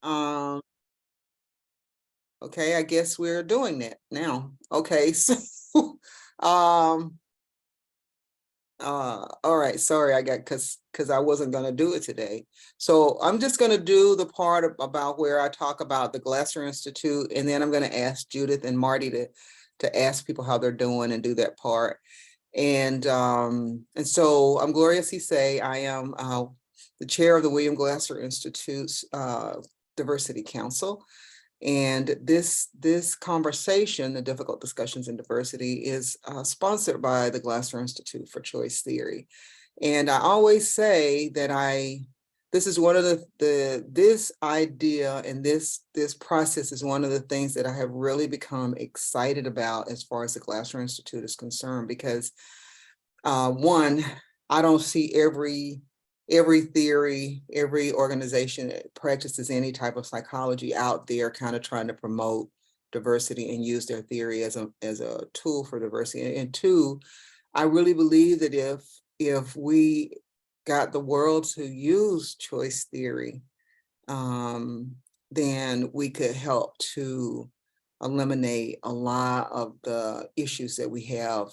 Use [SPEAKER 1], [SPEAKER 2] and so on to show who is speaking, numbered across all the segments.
[SPEAKER 1] Um, okay, I guess we're doing that now. Okay, so um all right, sorry, I got because I wasn't gonna do it today. So I'm just gonna do the part about where I talk about the Glasser Institute, and then I'm gonna ask Judith and Marty to ask people how they're doing and do that part. And so I'm Gloria Cisse. I am the chair of the William Glasser Institute's Diversity Council. And this conversation, the Difficult Discussions in Diversity, is sponsored by the Glasser Institute for Choice Theory. And I always say that this is one of this idea and this process is one of the things that I have really become excited about as far as the Glasser Institute is concerned, because one, I don't see every theory, every organization that practices any type of psychology out there kind of trying to promote diversity and use their theory as a tool for diversity. And two, I really believe that if we got the world to use choice theory, then we could help to eliminate a lot of the issues that we have,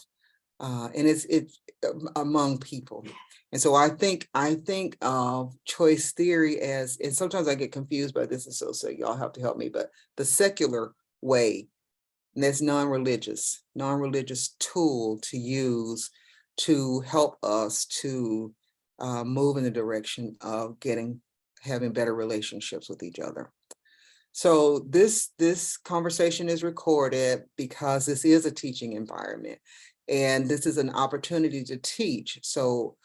[SPEAKER 1] and it's among people. And so I think of choice theory as, and sometimes I get confused by this, and so y'all have to help me, but the secular way, and that's non-religious tool to use to help us to move in the direction of having better relationships with each other. So this conversation is recorded because this is a teaching environment, and this is an opportunity to teach. So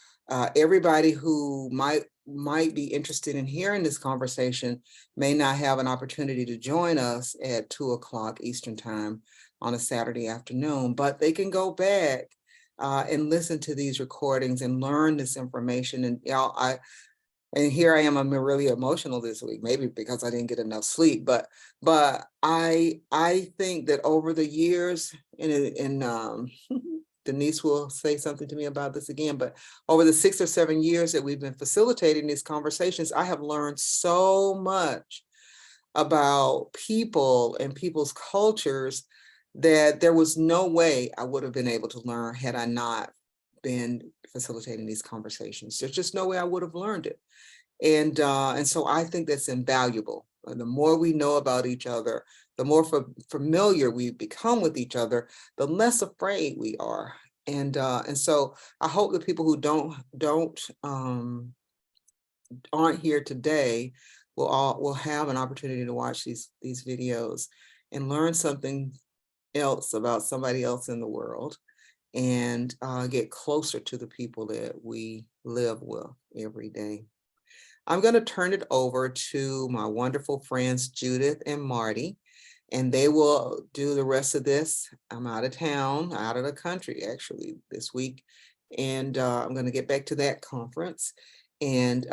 [SPEAKER 1] everybody who might be interested in hearing this conversation may not have an opportunity to join us at 2:00 Eastern time on a Saturday afternoon, but they can go back and listen to these recordings and learn this information. And and here I am, I'm really emotional this week, maybe because I didn't get enough sleep, but I think that over the years, and Denise will say something to me about this again, but over the 6 or 7 years that we've been facilitating these conversations, I have learned so much about people and people's cultures that there was no way I would have been able to learn had I not been facilitating these conversations. There's just no way I would have learned it. And so I think that's invaluable. The more we know about each other, the more familiar we become with each other, the less afraid we are. And so I hope the people who aren't here today will have an opportunity to watch these videos and learn something else about somebody else in the world, and get closer to the people that we live with every day. I'm going to turn it over to my wonderful friends, Judith and Marty, and they will do the rest of this. I'm out of town, out of the country, actually, this week. And I'm going to get back to that conference. And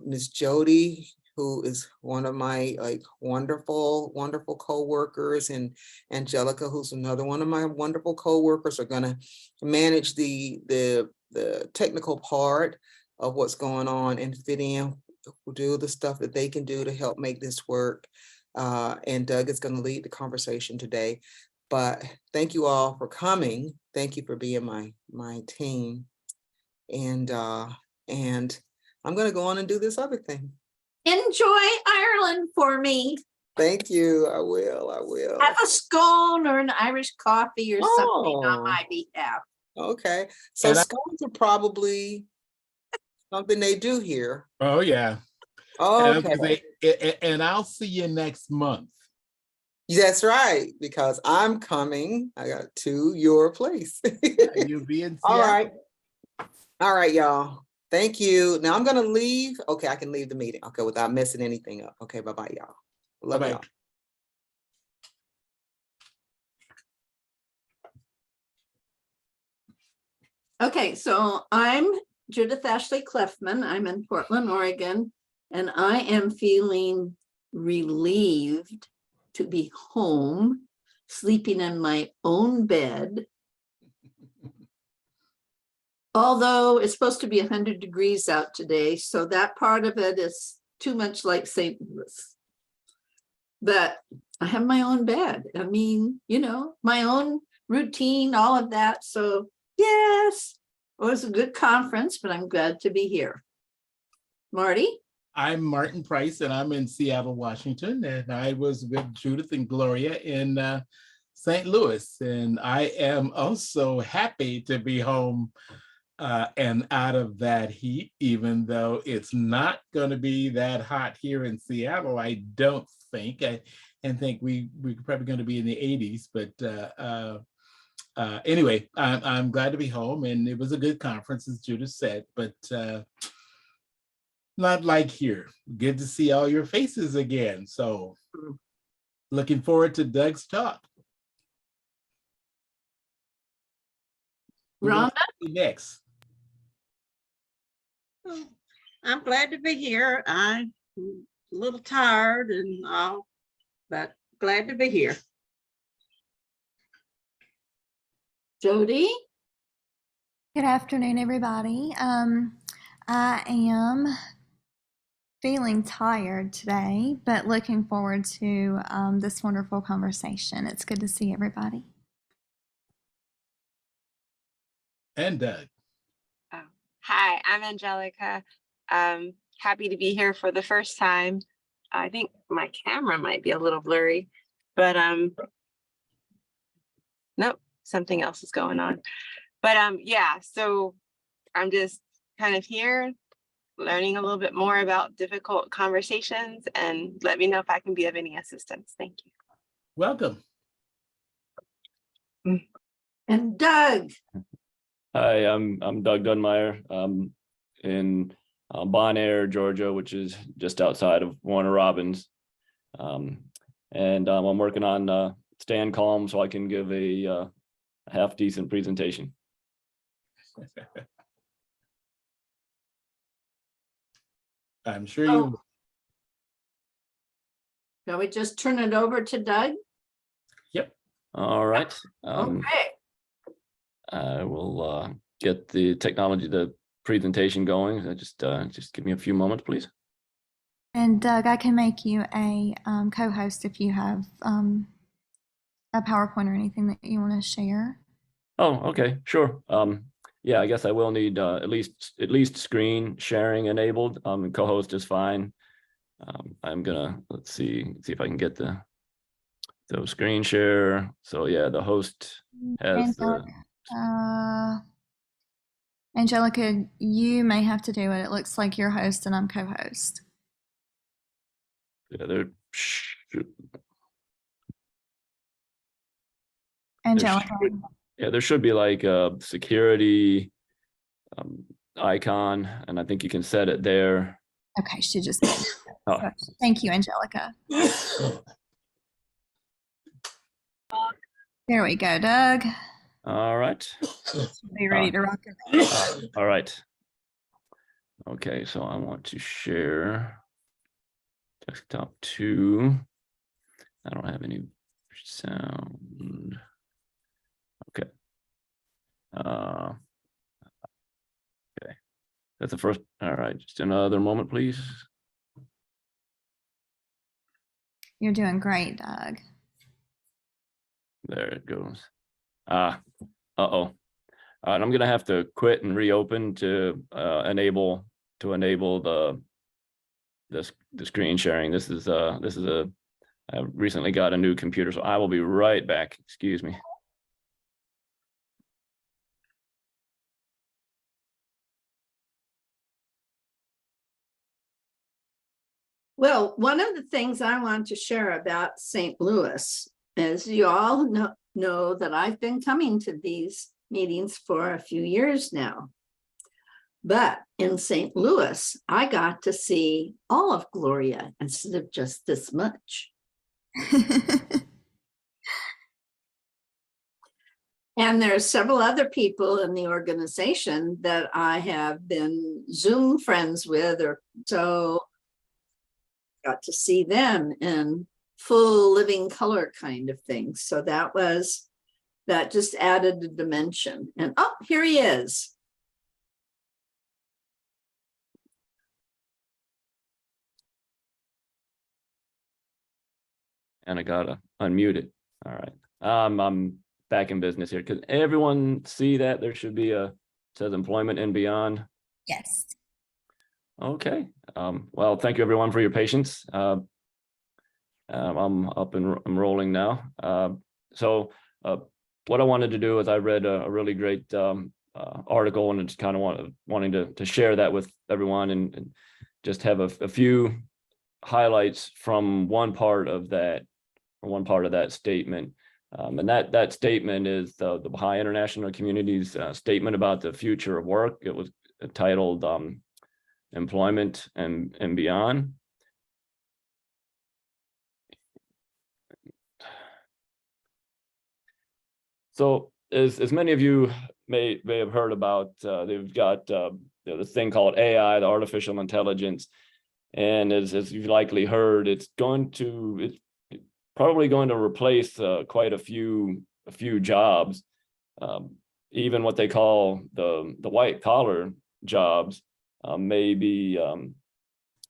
[SPEAKER 1] Miss Jody, who is one of my wonderful co-workers, and Angelica, who's another one of my wonderful co-workers, are going to manage the technical part of what's going on and fit in, do the stuff that they can do to help make this work. And Doug is going to lead the conversation today. But thank you all for coming. Thank you for being my team. And I'm going to go on and do this other thing.
[SPEAKER 2] Enjoy Ireland for me.
[SPEAKER 1] Thank you. I will.
[SPEAKER 2] Have a scone or an Irish coffee or something on my behalf.
[SPEAKER 1] Okay. So scones are probably something they do here.
[SPEAKER 3] Oh, yeah.
[SPEAKER 1] Oh, okay.
[SPEAKER 3] And I'll see you next month.
[SPEAKER 1] That's right, because I'm coming. I got to your place.
[SPEAKER 3] You'll be in Seattle.
[SPEAKER 1] All right, y'all. Thank you. Now I'm going to leave. Okay, I can leave the meeting. Okay, without messing anything up. Okay, bye-bye, y'all. Love y'all.
[SPEAKER 2] Okay, so I'm Judith Ashley Clefman. I'm in Portland, Oregon, and I am feeling relieved to be home, sleeping in my own bed. Although it's supposed to be 100 degrees out today, so that part of it is too much like St. Louis. but I have my own bed. I mean, you know, my own routine, all of that. So yes, it was a good conference, but I'm glad to be here. Marty?
[SPEAKER 3] I'm Martin Price, and I'm in Seattle, Washington, and I was with Judith and Gloria in St. Louis, and I am also happy to be home and out of that heat, even though it's not going to be that hot here in Seattle. I don't think. I think we're probably going to be in the 80s, but anyway, I'm glad to be home, and it was a good conference, as Judith said, but not like here. Good to see all your faces again. So looking forward to Doug's talk. Who wants to be next?
[SPEAKER 4] I'm glad to be here. I'm a little tired and all, but glad to be here.
[SPEAKER 2] Jody?
[SPEAKER 5] Good afternoon, everybody. I am feeling tired today, but looking forward to this wonderful conversation. It's good to see everybody.
[SPEAKER 3] And Doug.
[SPEAKER 6] Hi, I'm Angelica. Happy to be here for the first time. I think my camera might be a little blurry, but nope, something else is going on. But yeah, so I'm just kind of here learning a little bit more about difficult conversations, and let me know if I can be of any assistance. Thank you.
[SPEAKER 3] Welcome.
[SPEAKER 2] And Doug?
[SPEAKER 7] Hi, I'm Doug Dunmeyer. In Bon Air, Georgia, which is just outside of Warner Robins, and I'm working on staying calm so I can give a half decent presentation.
[SPEAKER 3] I'm sure you.
[SPEAKER 2] Shall we just turn it over to Doug?
[SPEAKER 3] Yep.
[SPEAKER 7] All right.
[SPEAKER 2] Okay.
[SPEAKER 7] I will get the presentation going. Just give me a few moments, please.
[SPEAKER 5] And Doug, I can make you a co-host if you have a PowerPoint or anything that you want to share.
[SPEAKER 7] Oh, okay, sure. Yeah, I guess I will need at least screen sharing enabled. Co-host is fine. I'm gonna let's see if I can get the screen share. So yeah, the host has
[SPEAKER 5] Angelica, you may have to do it. It looks like you're host and I'm co-host.
[SPEAKER 7] Yeah,
[SPEAKER 5] Angelica.
[SPEAKER 7] There should be like a security icon, and I think you can set it there.
[SPEAKER 5] Okay, she just.
[SPEAKER 7] Oh.
[SPEAKER 5] Thank you, Angelica. There we go, Doug.
[SPEAKER 7] All right.
[SPEAKER 5] Be ready to rock and roll.
[SPEAKER 7] All right. Okay, so I want to share desktop 2. I don't have any sound. Okay. Okay. That's the first. All right, just another moment, please.
[SPEAKER 5] You're doing great, Doug.
[SPEAKER 7] There it goes. Uh-oh. And I'm gonna have to quit and reopen to enable the screen sharing. This is I recently got a new computer, so I will be right back. Excuse me.
[SPEAKER 2] Well, one of the things I want to share about St. Louis is you all know that I've been coming to these meetings for a few years now. But in St. Louis, I got to see all of Gloria instead of just this much. And there are several other people in the organization that I have been Zoom friends with, or so got to see them in full living color kind of things. So that just added a dimension. And oh, here he is.
[SPEAKER 7] and I gotta unmute it. All right. I'm back in business here. Can everyone see that there should be a, says employment and beyond?
[SPEAKER 5] Yes.
[SPEAKER 7] Okay. Well, thank you everyone for your patience. I'm up and I'm rolling now. So what I wanted to do is I read a really great article, and just kind of wanting to share that with everyone, and just have a few highlights from one part of that statement. And that statement is the Baha'i International Community's statement about the future of work. It was titled Employment and Beyond. So as many of you may have heard about, they've got this thing called AI, the artificial intelligence, and as you've likely heard, it's probably going to replace quite a few jobs. Even what they call the white collar jobs may be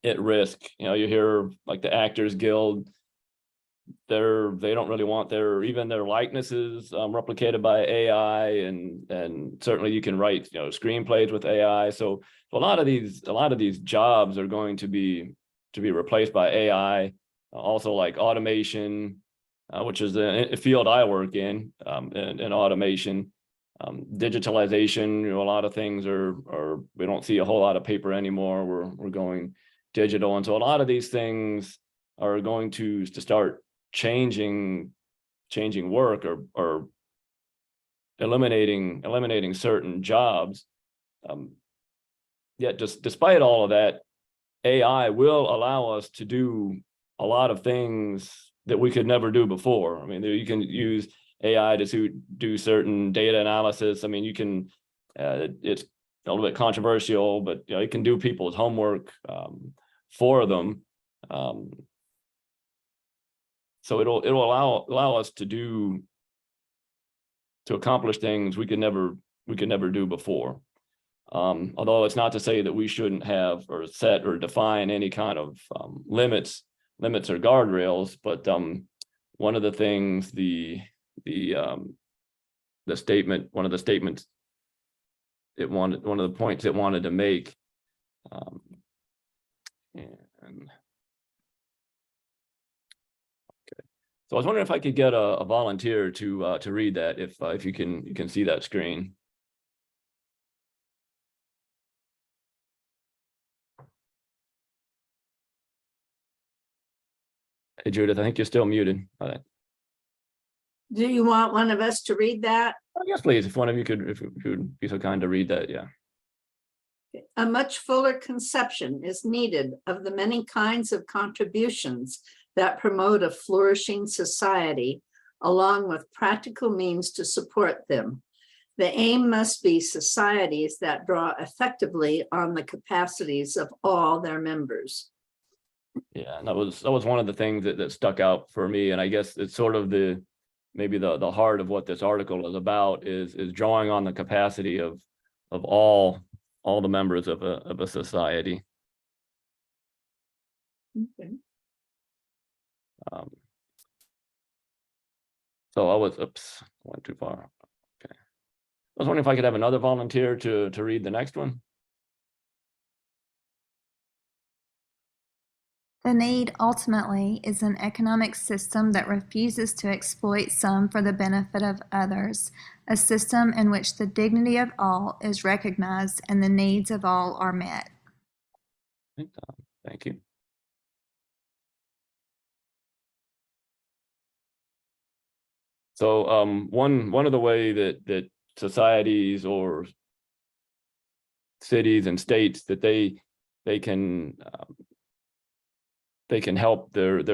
[SPEAKER 7] at risk. You know, you hear like the Actors Guild, they don't really want even their likenesses replicated by AI, and certainly you can write, you know, screenplays with AI. So a lot of these jobs are going to be replaced by AI. Also, like automation, which is a field I work in automation, digitalization. You know, a lot of things are we don't see a whole lot of paper anymore. We're going digital, and so a lot of these things are going to start changing work or eliminating certain jobs. Yet just despite all of that, AI will allow us to do a lot of things that we could never do before. I mean, you can use AI to do certain data analysis. I mean, you can, it's a little bit controversial, but you know, it can do people's homework for them. So it'll allow us to accomplish things we could never do before. Although it's not to say that we shouldn't have or set or define any kind of limits or guardrails, but one of the things one of the points it wanted to make, so I was wondering if I could get a volunteer to read that, if you can see that screen. Hey, Judith, I think you're still muted. All right.
[SPEAKER 2] Do you want one of us to read that?
[SPEAKER 7] Oh, yes, please. If one of you if you would be so kind to read that, yeah.
[SPEAKER 2] A much fuller conception is needed of the many kinds of contributions that promote a flourishing society, along with practical means to support them. The aim must be societies that draw effectively on the capacities of all their members.
[SPEAKER 7] Yeah, and that was one of the things that stuck out for me, and I guess it's sort of maybe the heart of what this article is about, is drawing on the capacity of all the members of a society.
[SPEAKER 2] Okay.
[SPEAKER 7] So I went too far. Okay. I was wondering if I could have another volunteer to read the next one.
[SPEAKER 5] The need ultimately is an economic system that refuses to exploit some for the benefit of others, a system in which the dignity of all is recognized and the needs of all are met.
[SPEAKER 7] Thank you. So one of the way that societies or cities and states that they can help their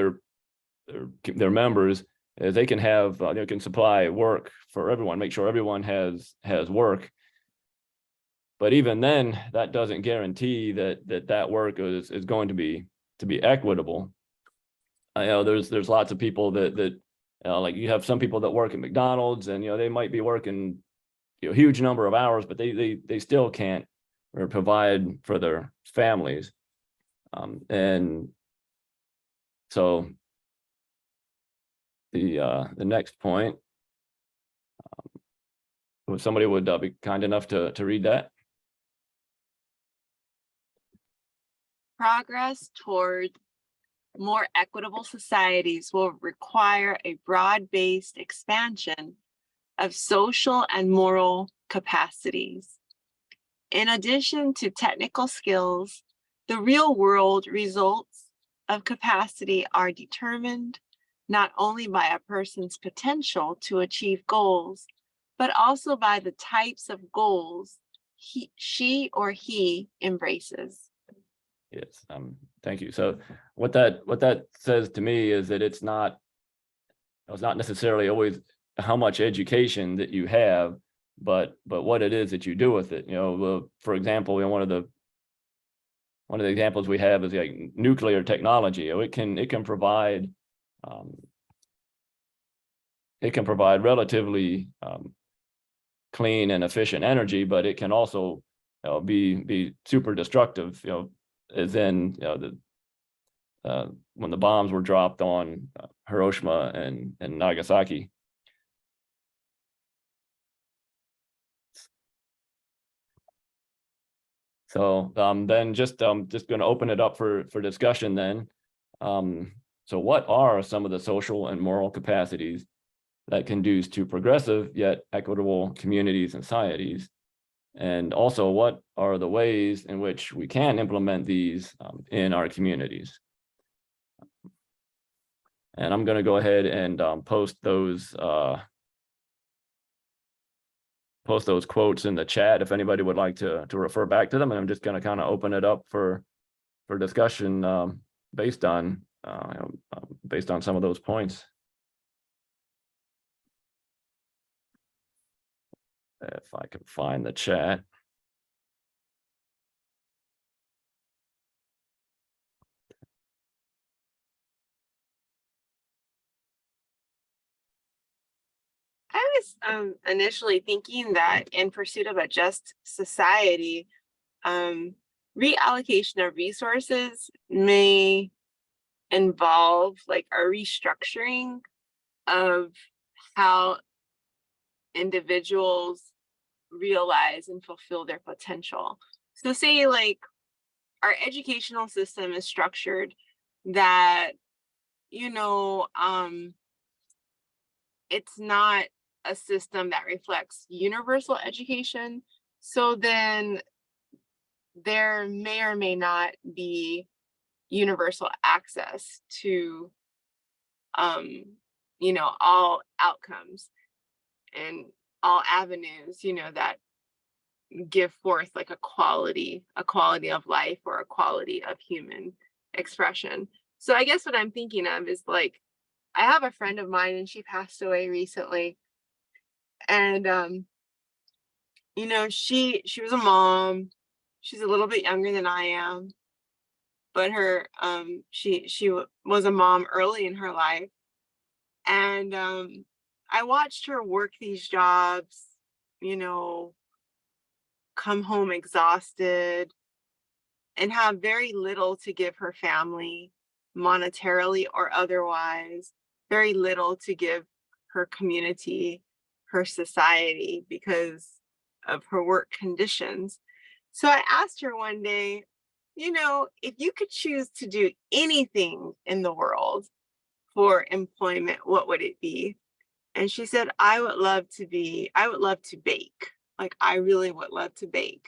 [SPEAKER 7] members is they can have they can supply work for everyone, make sure everyone has work. But even then, that doesn't guarantee that work is going to be equitable. I know there's lots of people that like you have some people that work at McDonald's, and they might be working a huge number of hours, but they still can't provide for their families, and so the next point. If somebody would be kind enough to read that.
[SPEAKER 6] Progress toward more equitable societies will require a broad-based expansion of social and moral capacities. In addition to technical skills, the real-world results of capacity are determined not only by a person's potential to achieve goals, but also by the types of goals she or he embraces.
[SPEAKER 7] Yes, thank you. So what that says to me is that it's not necessarily always how much education that you have, but what it is that you do with it. You know, for example, one of the examples we have is like nuclear technology. It can provide relatively clean and efficient energy, but it can also be super destructive. You know, as in when the bombs were dropped on Hiroshima and Nagasaki. So then just going to open it up for discussion then. So what are some of the social and moral capacities that conduce to progressive yet equitable communities and societies? And also, what are the ways in which we can implement these in our communities? And I'm going to go ahead and post those quotes in the chat if anybody would like to refer back to them. And I'm just going to kind of open it up for discussion based on some of those points. If I can find the chat.
[SPEAKER 6] I was initially thinking that in pursuit of a just society, reallocation of resources may involve like a restructuring of how individuals realize and fulfill their potential. So say like our educational system is structured that, you know, it's not a system that reflects universal education. So then there may or may not be universal access to, you know, all outcomes and all avenues, you know, that give forth like a quality of life or a quality of human expression. So I guess what I'm thinking of is like, I have a friend of mine and she passed away recently. And, you know, she was a mom. She's a little bit younger than I am, but her, she was a mom early in her life. And I watched her work these jobs, you know, come home exhausted and have very little to give her family, monetarily or otherwise, very little to give her community, her society, because of her work conditions. So I asked her one day, you know, if you could choose to do anything in the world for employment, what would it be? And she said, I would love to bake. Like, I really would love to bake.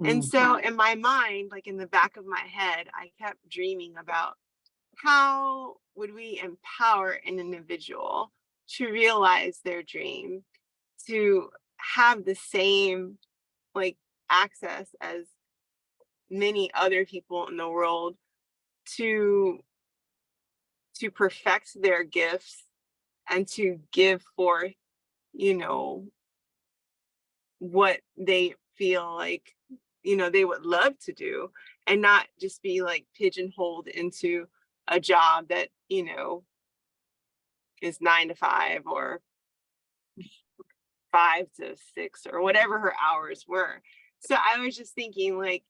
[SPEAKER 6] And so in my mind, like in the back of my head, I kept dreaming about how would we empower an individual to realize their dream, to have the same like access as many other people in the world, to perfect their gifts and to give forth, you know, what they feel like, you know, they would love to do, and not just be like pigeonholed into a job that, you know, is 9 to 5 or 5 to 6 or whatever her hours were. So I was just thinking like,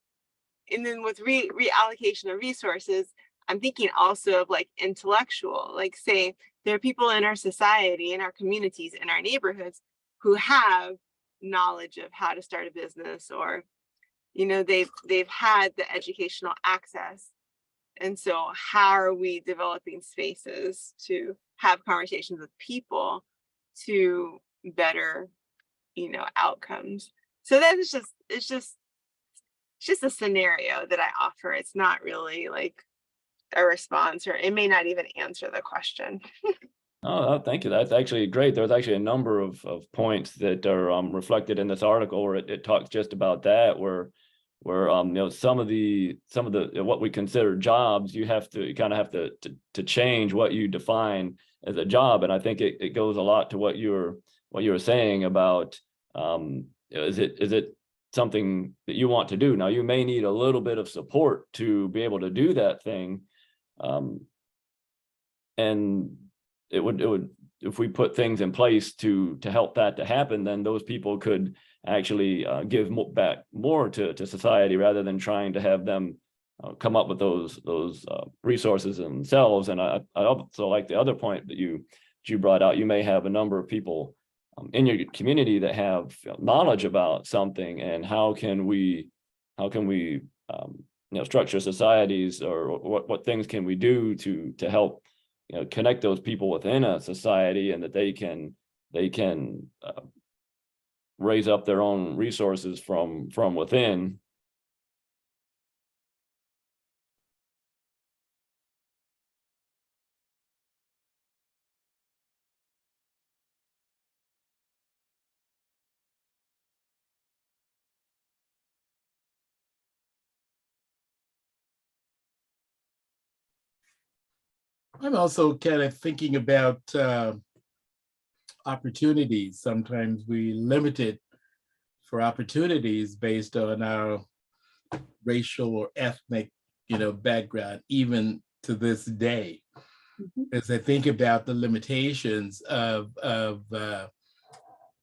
[SPEAKER 6] and then with reallocation of resources, I'm thinking also of like intellectual, like say there are people in our society, in our communities, in our neighborhoods who have knowledge of how to start a business, or, you know, they've had the educational access. And so how are we developing spaces to have conversations with people to better, you know, outcomes? So that is just, it's just a scenario that I offer. It's not really like a response, or it may not even answer the question.
[SPEAKER 7] Oh, thank you. That's actually great. There's actually a number of points that are reflected in this article where it talks just about that, where you know, some of the what we consider jobs, you kind of have to change what you define as a job. And I think it goes a lot to what you were saying about is it something that you want to do? Now, you may need a little bit of support to be able to do that thing. And it would, if we put things in place to help that to happen, then those people could actually give back more to society, rather than trying to have them come up with those resources themselves. And I also like the other point that you brought out. You may have a number of people in your community that have knowledge about something, and how can we you know, structure societies, or what things can we do to help, you know, connect those people within a society, and that they can raise up their own resources from within.
[SPEAKER 3] I'm also kind of thinking about opportunities. Sometimes we limit it for opportunities based on our racial or ethnic, you know, background, even to this day. As I think about the limitations of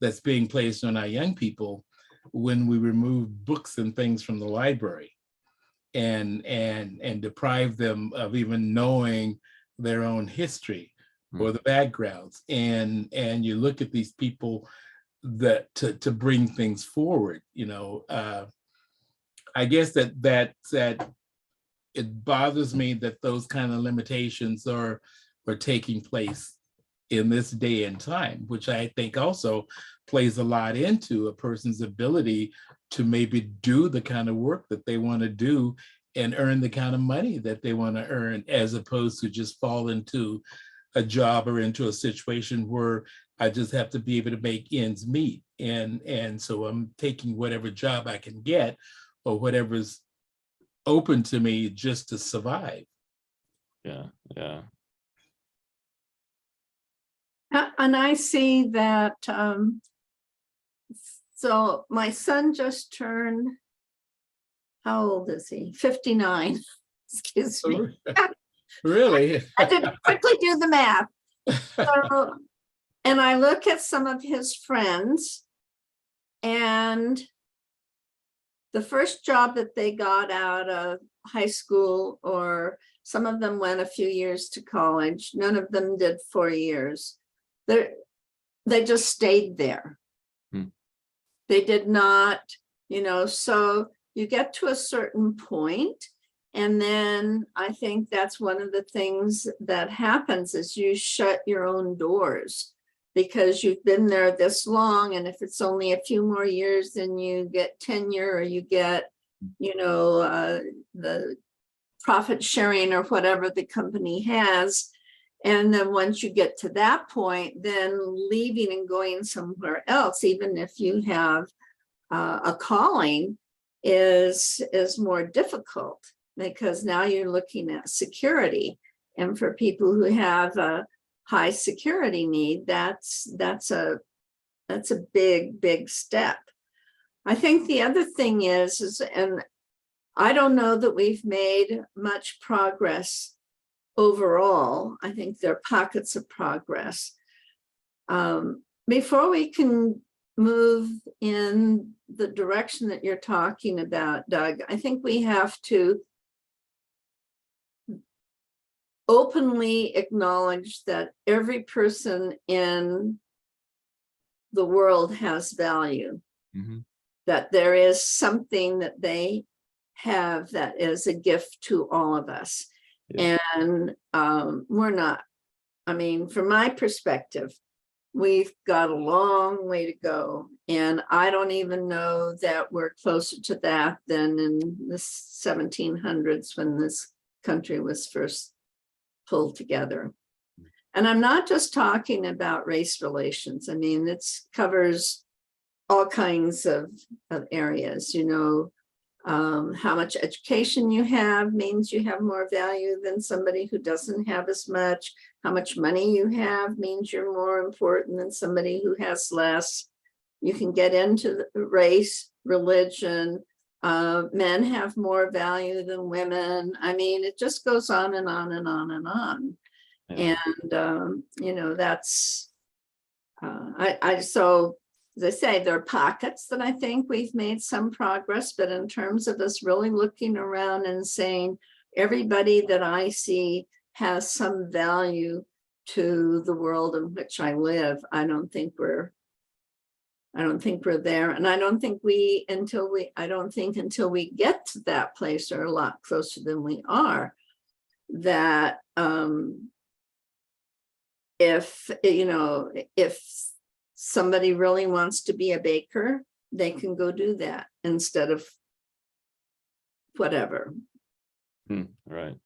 [SPEAKER 3] that's being placed on our young people when we remove books and things from the library, and deprive them of even knowing their own history or the backgrounds, and you look at these people that to bring things forward, you know. I guess that it bothers me that those kind of limitations are taking place in this day and time, which I think also plays a lot into a person's ability to maybe do the kind of work that they want to do and earn the kind of money that they want to earn, as opposed to just fall into a job or into a situation where I just have to be able to make ends meet. And so I'm taking whatever job I can get, or whatever's open to me, just to survive.
[SPEAKER 7] Yeah.
[SPEAKER 2] And I see that, so my son just turned, how old is he? 59, excuse me.
[SPEAKER 3] Really?
[SPEAKER 2] I did quickly do the math. So, and I look at some of his friends, and the first job that they got out of high school, or some of them went a few years to college, none of them did 4 years. They just stayed there. They did not, you know, so you get to a certain point, and then I think that's one of the things that happens is you shut your own doors, because you've been there this long, and if it's only a few more years, then you get tenure, or you get, you know, the profit sharing or whatever the company has. And then once you get to that point, then leaving and going somewhere else, even if you have a calling, is more difficult, because now you're looking at security. And for people who have a high security need, that's a big step. I think the other thing is, and I don't know that we've made much progress overall. I think there are pockets of progress. Before we can move in the direction that you're talking about, Doug, I think we have to openly acknowledge that every person in the world has value,
[SPEAKER 7] Mhm.
[SPEAKER 2] that there is something that they have that is a gift to all of us.
[SPEAKER 7] Yeah.
[SPEAKER 2] And we're not, I mean, from my perspective, we've got a long way to go. And I don't even know that we're closer to that than in the 1700s when this country was first pulled together. And I'm not just talking about race relations. I mean, it covers all kinds of areas, you know. How much education you have means you have more value than somebody who doesn't have as much. How much money you have means you're more important than somebody who has less. You can get into the race, religion. Men have more value than women. I mean, it just goes on and on and on and on.
[SPEAKER 7] Yeah.
[SPEAKER 2] And, you know, that's, so as I say, there are pockets that I think we've made some progress, but in terms of us really looking around and saying, everybody that I see has some value to the world in which I live, I don't think we're there. And I don't think until we get to that place, or a lot closer than we are, that if, you know, if somebody really wants to be a baker, they can go do that instead of whatever.
[SPEAKER 7] Right.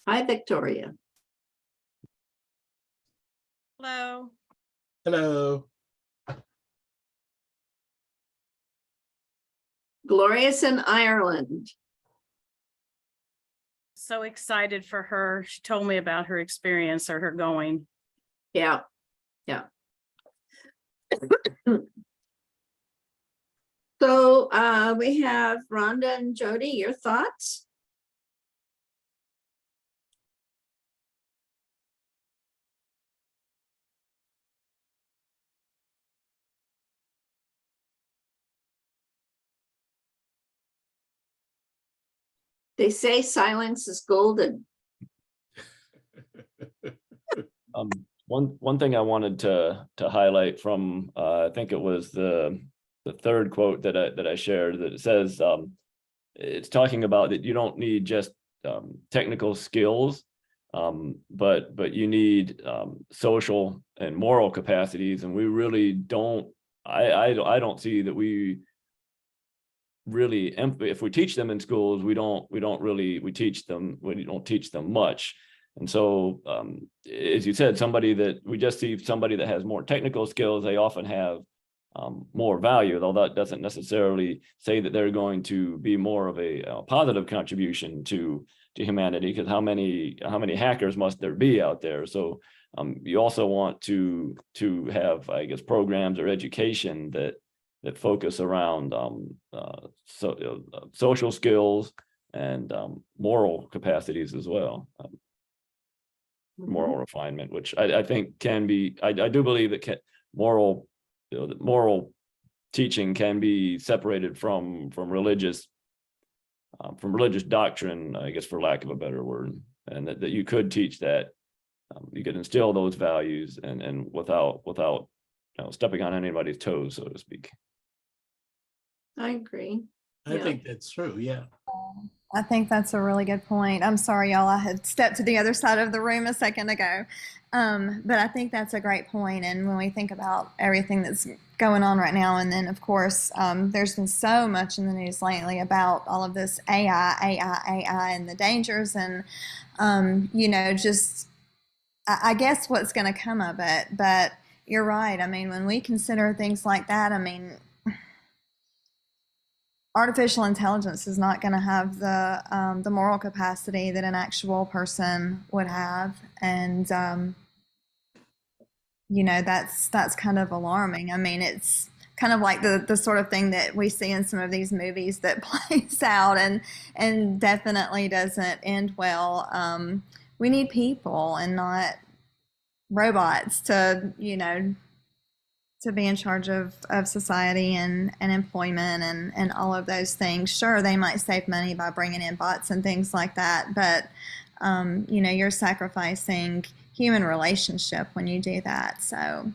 [SPEAKER 2] Hi, Victoria.
[SPEAKER 8] Hello.
[SPEAKER 3] Hello.
[SPEAKER 2] Gloria's in Ireland.
[SPEAKER 8] So excited for her. She told me about her experience or her going.
[SPEAKER 2] Yeah, yeah. So we have Rhonda and Jody, your thoughts? They say silence is golden.
[SPEAKER 7] One thing I wanted to highlight from I think it was the third quote that I shared, that it says it's talking about that you don't need just technical skills, but you need social and moral capacities, and we really don't. I don't see that we really, if we teach them in schools, we don't teach them much. And so, as you said, we just see somebody that has more technical skills, they often have more value, though that doesn't necessarily say that they're going to be more of a positive contribution to humanity, because how many hackers must there be out there? So you also want to have, I guess, programs or education that focus around social skills and moral capacities as well. Moral refinement, which I think can be, I do believe that moral teaching can be separated from religious doctrine, I guess, for lack of a better word, and that you could teach that, you could instill those values and without stepping on anybody's toes, so to speak.
[SPEAKER 2] I agree.
[SPEAKER 3] I think that's true. Yeah.
[SPEAKER 5] I think that's a really good point. I'm sorry, y'all. I had stepped to the other side of the room a second ago. But I think that's a great point. And when we think about everything that's going on right now, and then, of course, there's been so much in the news lately about all of this AI, and the dangers and, just, I guess what's going to come of it. But you're right. I mean, when we consider things like that, I mean, artificial intelligence is not going to have the moral capacity that an actual person would have, and that's kind of alarming. I mean, it's kind of like the sort of thing that we see in some of these movies that plays out and definitely doesn't end well. We need people and not robots to to be in charge of society and employment and all of those things. Sure, they might save money by bringing in bots and things like that, but you know, you're sacrificing human relationship when you do that. So,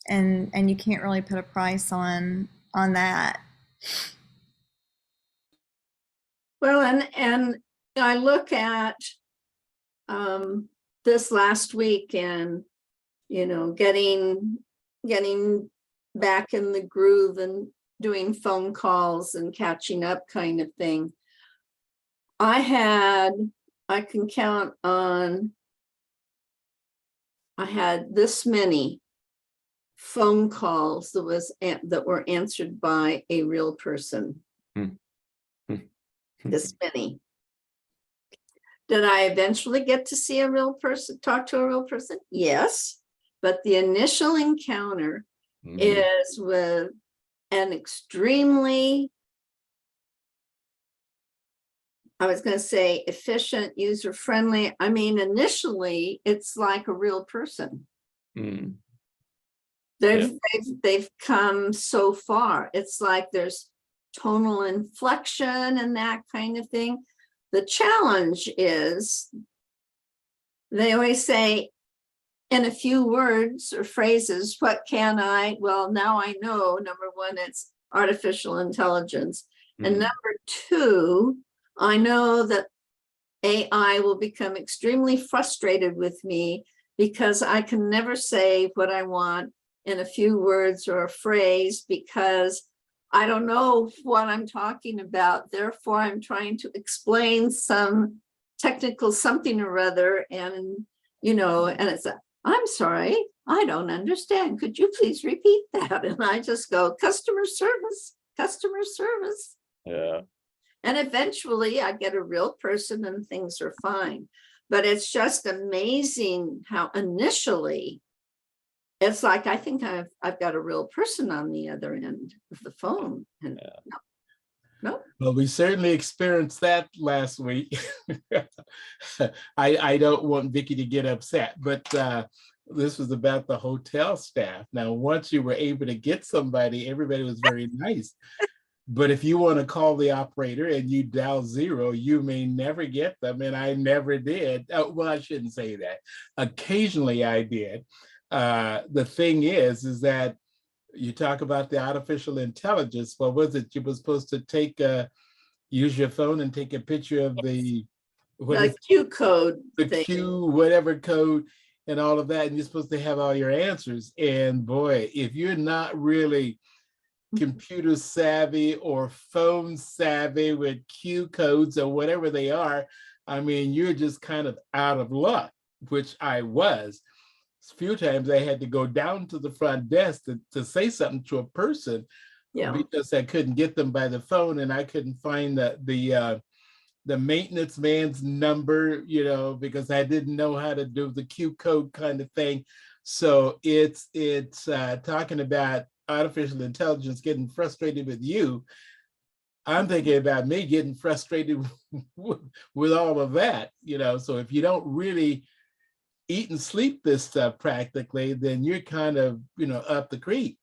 [SPEAKER 5] and you can't really put a price on that.
[SPEAKER 2] Well, and I look at this last week and, you know, getting back in the groove and doing phone calls and catching up kind of thing. I can count on, I had this many phone calls that were answered by a real person. This many. Did I eventually get to see a real person, talk to a real person? Yes, but the initial encounter is with an extremely, I was going to say efficient, user-friendly. I mean, initially, it's like a real person. They've come so far. It's like there's tonal inflection and that kind of thing. The challenge is, they always say, in a few words or phrases, what can I? Well, now I know, number one, it's artificial intelligence. And number two, I know that AI will become extremely frustrated with me because I can never say what I want in a few words or a phrase because I don't know what I'm talking about. Therefore, I'm trying to explain some technical something or other. And, you know, and it's, I'm sorry, I don't understand. Could you please repeat that? And I just go, customer service, customer service.
[SPEAKER 7] Yeah.
[SPEAKER 2] And eventually I get a real person and things are fine. But it's just amazing how initially it's like, I think I've got a real person on the other end of the phone. And no.
[SPEAKER 3] Well, we certainly experienced that last week. I don't want Vicki to get upset, but this was about the hotel staff. Now, once you were able to get somebody, everybody was very nice. But if you want to call the operator and you dial 0, you may never get them. And I never did. Well, I shouldn't say that. Occasionally I did. The thing is that you talk about the artificial intelligence. What was it? You were supposed to use your phone and take a picture of the
[SPEAKER 2] Q code,
[SPEAKER 3] the Q, whatever code and all of that. And you're supposed to have all your answers. And boy, if you're not really computer savvy or phone savvy with Q codes or whatever they are, I mean, you're just kind of out of luck, which I was. A few times I had to go down to the front desk to say something to a person because I couldn't get them by the phone and I couldn't find the maintenance man's number, you know, because I didn't know how to do the Q code kind of thing. So it's talking about artificial intelligence getting frustrated with you. I'm thinking about me getting frustrated with all of that, you know. So if you don't really eat and sleep this stuff practically, then you're kind of, you know, up the creek.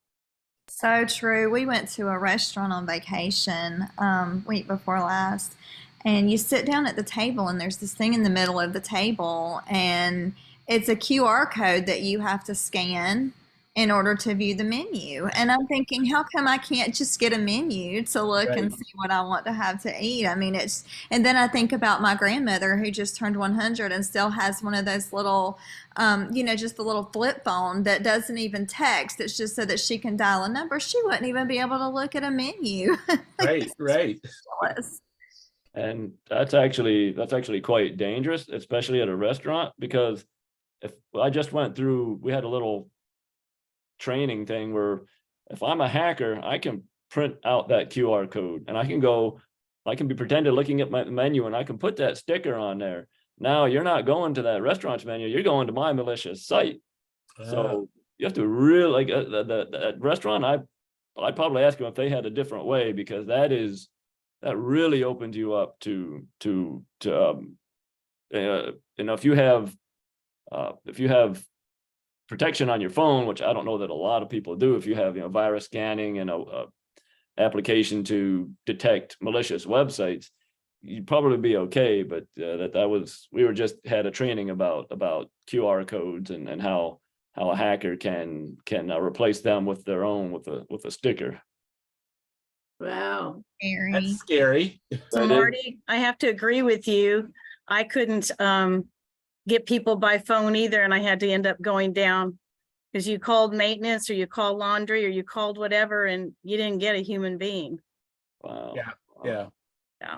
[SPEAKER 5] So true. We went to a restaurant on vacation week before last, and you sit down at the table and there's this thing in the middle of the table and it's a QR code that you have to scan in order to view the menu. And I'm thinking, how come I can't just get a menu to look and see what I want to have to eat? I mean, and then I think about my grandmother who just turned 100 and still has one of those little, you know, just the little flip phone that doesn't even text. It's just so that she can dial a number. She wouldn't even be able to look at a menu.
[SPEAKER 3] Right.
[SPEAKER 5] Ridiculous.
[SPEAKER 7] And that's actually quite dangerous, especially at a restaurant, because I just went through, we had a little training thing where if I'm a hacker, I can print out that QR code and I can be pretended looking at my menu and I can put that sticker on there. Now you're not going to that restaurant's menu, you're going to my malicious site. So you have to really, like that restaurant, I'd probably ask them if they had a different way, because that really opens you up to you know, if you have protection on your phone, which I don't know that a lot of people do. If you have, virus scanning and a application to detect malicious websites, you'd probably be okay. But we were just had a training about QR codes and how a hacker can replace them with their own with a sticker.
[SPEAKER 2] Wow.
[SPEAKER 5] Scary.
[SPEAKER 3] That's scary.
[SPEAKER 8] So
[SPEAKER 7] That is-
[SPEAKER 8] Marty, I have to agree with you. I couldn't get people by phone either, and I had to end up going down because you called maintenance or you called laundry or you called whatever, and you didn't get a human being.
[SPEAKER 7] Wow.
[SPEAKER 3] Yeah. Yeah.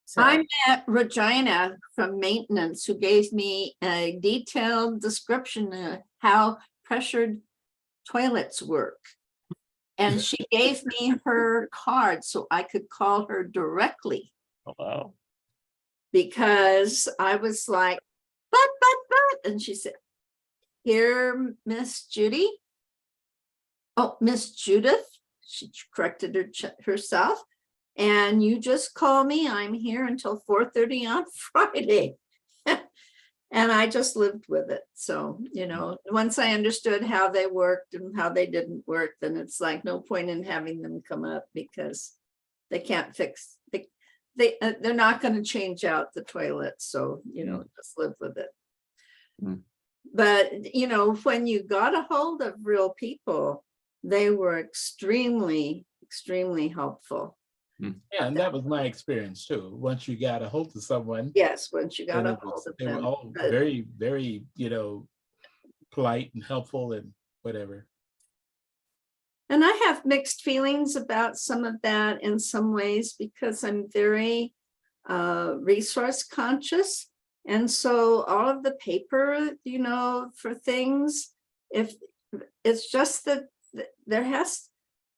[SPEAKER 8] So
[SPEAKER 2] I met Regina from maintenance who gave me a detailed description of how pressured toilets work. And she gave me her card so I could call her directly,
[SPEAKER 7] Oh, wow.
[SPEAKER 2] because I was like, but, and she said, here, Miss Judy. Oh, Miss Judith, she corrected herself. And you just call me. I'm here until 4:30 on Friday. And I just lived with it. So, once I understood how they worked and how they didn't work, then it's like no point in having them come up because they can't fix, they're not going to change out the toilet. So, just live with it.
[SPEAKER 7] Mm.
[SPEAKER 2] But, when you got a hold of real people, they were extremely, extremely helpful.
[SPEAKER 3] Yeah, and that was my experience too. Once you got a hold of someone,
[SPEAKER 2] Yes, once you got
[SPEAKER 3] then
[SPEAKER 2] a hold of
[SPEAKER 3] they were
[SPEAKER 2] them.
[SPEAKER 3] all
[SPEAKER 2] But-
[SPEAKER 3] very, very, polite and helpful and whatever.
[SPEAKER 2] And I have mixed feelings about some of that in some ways because I'm very resource conscious. And so all of the paper, for things, if it's just that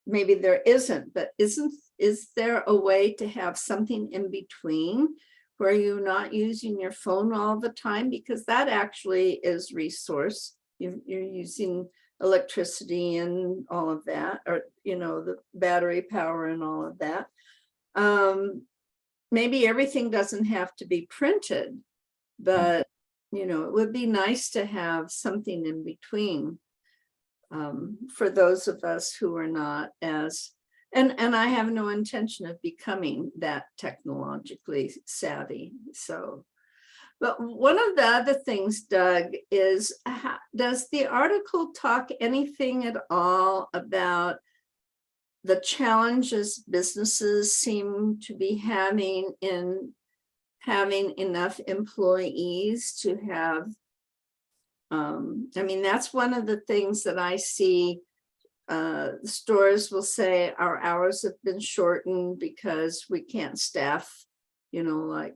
[SPEAKER 2] maybe there isn't, but is there a way to have something in between where you're not using your phone all the time? Because that actually is resource. You're using electricity and all of that, or, the battery power and all of that. Maybe everything doesn't have to be printed, but, it would be nice to have something in between. For those of us who are not as, and I have no intention of becoming that technologically savvy. So, but one of the other things, Doug, is does the article talk anything at all about the challenges businesses seem to be having in having enough employees to have? That's one of the things that I see. The stores will say our hours have been shortened because we can't staff, like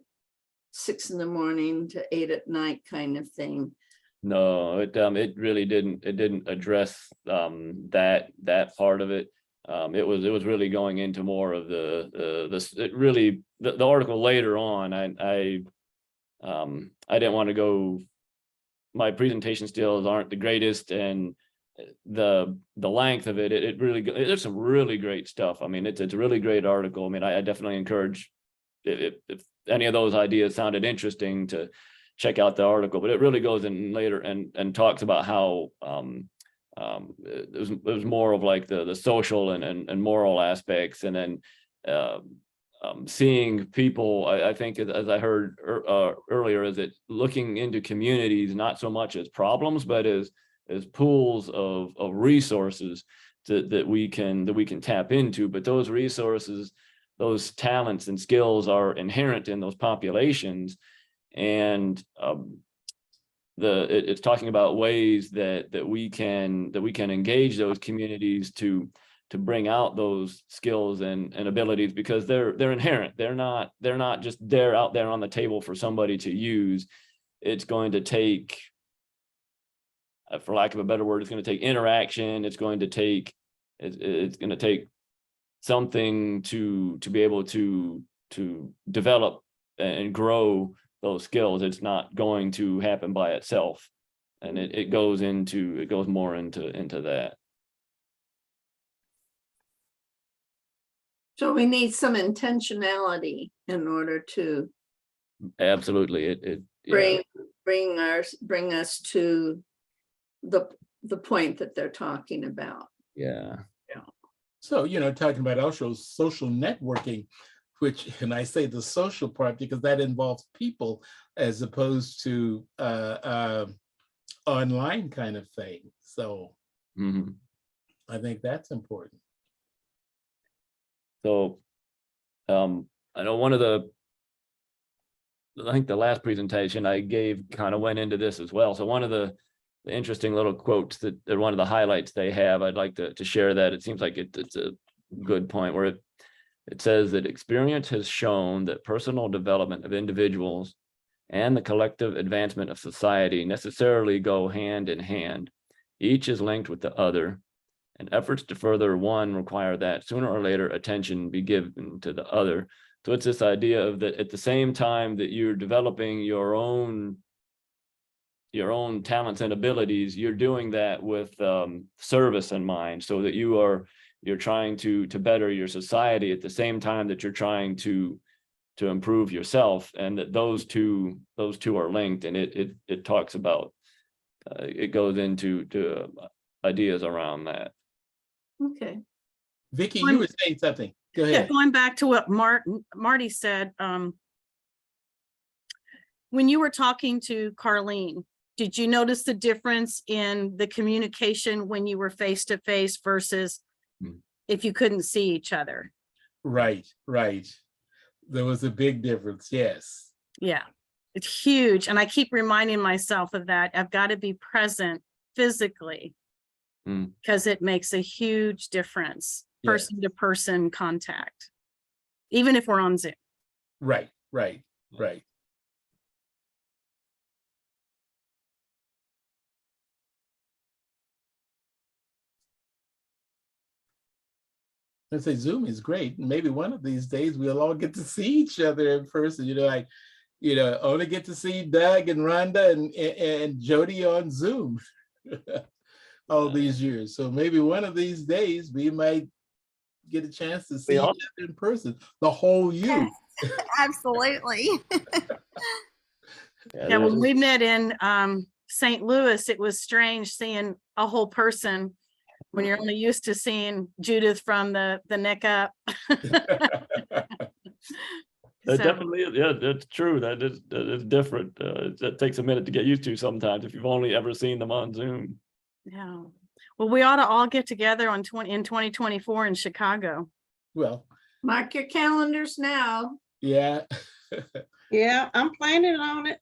[SPEAKER 2] 6 a.m. to 8 p.m. kind of thing.
[SPEAKER 7] No, it really didn't address that part of it. It was really going into more of the article later on. I didn't want to go. My presentation skills aren't the greatest, and the length of it really, there's some really great stuff. It's a really great article. I definitely encourage, if any of those ideas sounded interesting, to check out the article, but it really goes in later and talks about how it was more of like the social and moral aspects, and then seeing people, I think, as I heard earlier, is it looking into communities not so much as problems, but as pools of resources that we can tap into. But those resources, those talents and skills are inherent in those populations, and it's talking about ways that we can engage those communities to bring out those skills and abilities, because they're inherent. They're not just there out there on the table for somebody to use. It's going to take, for lack of a better word, it's going to take interaction. It's going to take something to be able to develop and grow those skills. It's not going to happen by itself, and it goes more into that.
[SPEAKER 2] So we need some intentionality in order to
[SPEAKER 7] Absolutely.
[SPEAKER 2] bring us to the point that they're talking about.
[SPEAKER 7] Yeah.
[SPEAKER 3] So, talking about also social networking, which, and I say the social part because that involves people as opposed to online kind of thing. So
[SPEAKER 7] Mhm.
[SPEAKER 3] I think that's important.
[SPEAKER 7] So, I know I think the last presentation I gave kind of went into this as well. So one of the interesting little quotes that one of the highlights they have, I'd like to share that. It seems like it's a good point where it says that experience has shown that personal development of individuals and the collective advancement of society necessarily go hand in hand. Each is linked with the other, and efforts to further one require that sooner or later attention be given to the other. So it's this idea of that at the same time that you're developing your own talents and abilities, you're doing that with service in mind, so that you're trying to better your society at the same time that you're trying to improve yourself, and that those two are linked. And it talks about it goes into ideas around that.
[SPEAKER 2] Okay.
[SPEAKER 3] Vicky, you were saying something. Go
[SPEAKER 8] Yeah,
[SPEAKER 3] ahead.
[SPEAKER 8] going back to what Marty said, when you were talking to Carlene, did you notice the difference in the communication when you were face to face versus if you couldn't see each other?
[SPEAKER 3] Right. There was a big difference. Yes.
[SPEAKER 8] Yeah, it's huge. And I keep reminding myself of that. I've got to be present physically because it makes a huge difference,
[SPEAKER 3] Yes.
[SPEAKER 8] person to person contact, even if we're on Zoom.
[SPEAKER 3] Right. I say Zoom is great. Maybe one of these days we'll all get to see each other in person. Only get to see Doug and Rhonda and Jody on Zoom all these years. So maybe one of these days we might get a chance to see each other in person. The whole you.
[SPEAKER 5] Absolutely.
[SPEAKER 8] Yeah, when we met in St. Louis, it was strange seeing a whole person when you're only used to seeing Judith from the neck up.
[SPEAKER 7] It
[SPEAKER 8] So,
[SPEAKER 7] definitely is. Yeah, that's true. That is different. That takes a minute to get used to sometimes if you've only ever seen them on Zoom.
[SPEAKER 8] yeah. Well, we ought to all get together in 2024 in Chicago.
[SPEAKER 3] Well,
[SPEAKER 2] Mark your calendars now.
[SPEAKER 3] yeah.
[SPEAKER 4] Yeah, I'm planning on it.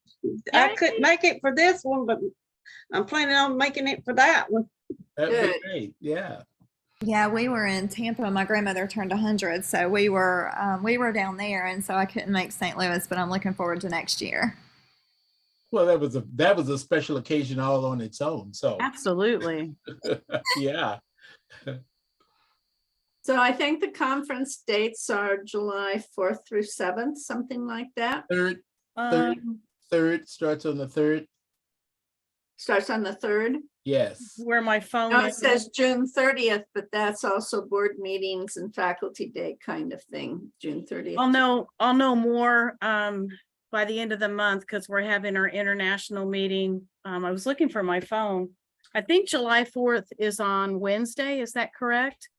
[SPEAKER 4] I couldn't make it for this one, but I'm planning on making it for that one.
[SPEAKER 3] That'd be
[SPEAKER 2] Good.
[SPEAKER 3] great. Yeah.
[SPEAKER 5] Yeah, we were in Tampa. My grandmother turned 100, so we were down there, and so I couldn't make St. Louis, but I'm looking forward to next year.
[SPEAKER 3] Well, that was a special occasion all on its own. So
[SPEAKER 8] Absolutely.
[SPEAKER 3] yeah.
[SPEAKER 2] So I think the conference dates are July 4th through 7th, something like that.
[SPEAKER 3] Third starts on the 3rd.
[SPEAKER 2] Starts on the 3rd.
[SPEAKER 3] Yes.
[SPEAKER 8] Where my phone
[SPEAKER 2] No, it
[SPEAKER 8] is.
[SPEAKER 2] says June 30th, but that's also board meetings and faculty day kind of thing, June 30th.
[SPEAKER 8] I'll know more by the end of the month because we're having our international meeting. I was looking for my phone. I think July 4th is on Wednesday. Is that correct?